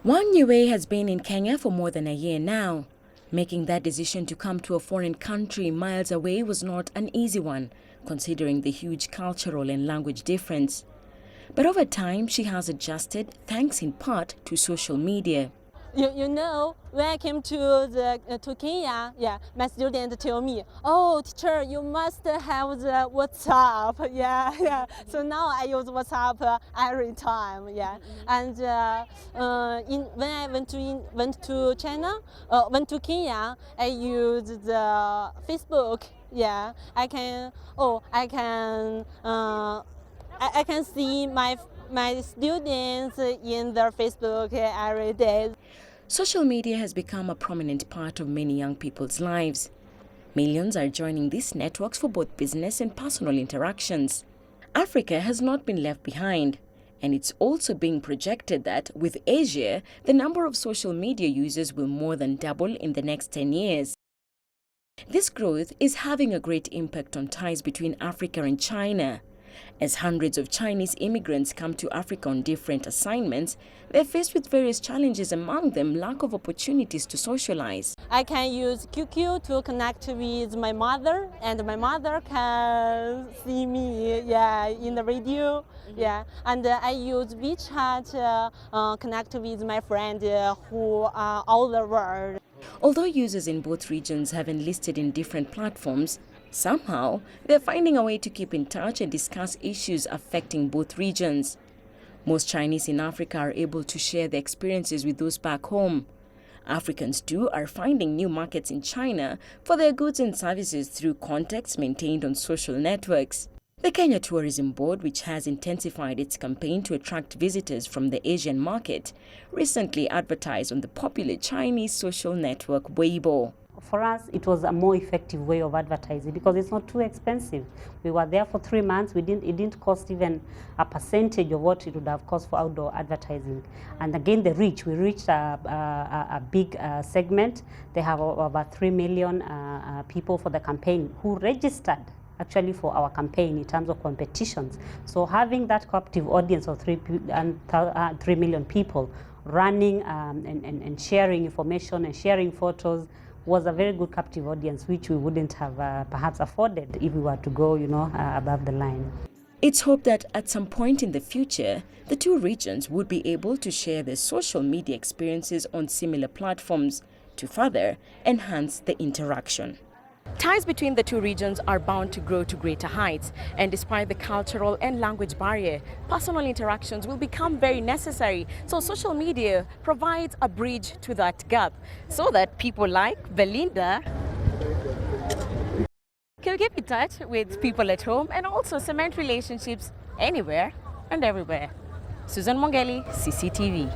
Wang Yue has been in Kenya for more than a year now. Making that decision to come to a foreign country miles away was not an easy one, considering the huge cultural and language difference. But over time, she has adjusted, thanks in part to social media. You know, when I came to Kenya, my student tell me, "Oh, teacher, you must have the WhatsApp." Yeah. So now I use WhatsApp every time. And when I went to China, went to Kenya, I used the Facebook. Yeah, I can. Oh, I can. I can see my students in their Facebook every day. Social media has become a prominent part of many young people's lives. Millions are joining these networks for both business and personal interactions. Africa has not been left behind, and it's also being projected that with Asia, the number of social media users will more than double in the next 10 years. This growth is having a great impact on ties between Africa and China. As hundreds of Chinese immigrants come to Africa on different assignments, they're faced with various challenges, among them lack of opportunities to socialize. I can use QQ to connect with my mother, and my mother can see me in the radio. And I use WeChat connect with my friends who are all the world. Although users in both regions have enlisted in different platforms, somehow they're finding a way to keep in touch and discuss issues affecting both regions. Most Chinese in Africa are able to share their experiences with those back home. Africans too are finding new markets in China for their goods and services through contacts maintained on social networks. The Kenya Tourism Board, which has intensified its campaign to attract visitors from the Asian market, recently advertised on the popular Chinese social network Weibo. For us, it was a more effective way of advertising because it's not too expensive. We were there for 3 months. It didn't cost even a percentage of what it would have cost for outdoor advertising. And again, the reach. We reached a big segment. They have about 3 million people for the campaign who registered actually for our campaign in terms of competitions. So having that captive audience of 3 million people running and sharing information and sharing photos was a very good captive audience, which we wouldn't have perhaps afforded if we were to go, above the line. It's hoped that at some point in the future, the two regions would be able to share their social media experiences on similar platforms to further enhance the interaction. Ties between the two regions are bound to grow to greater heights, and despite the cultural and language barrier, personal interactions will become very necessary. So social media provides a bridge to that gap so that people like Belinda can keep in touch with people at home and also cement relationships anywhere and everywhere. Susan Mongeli, CCTV.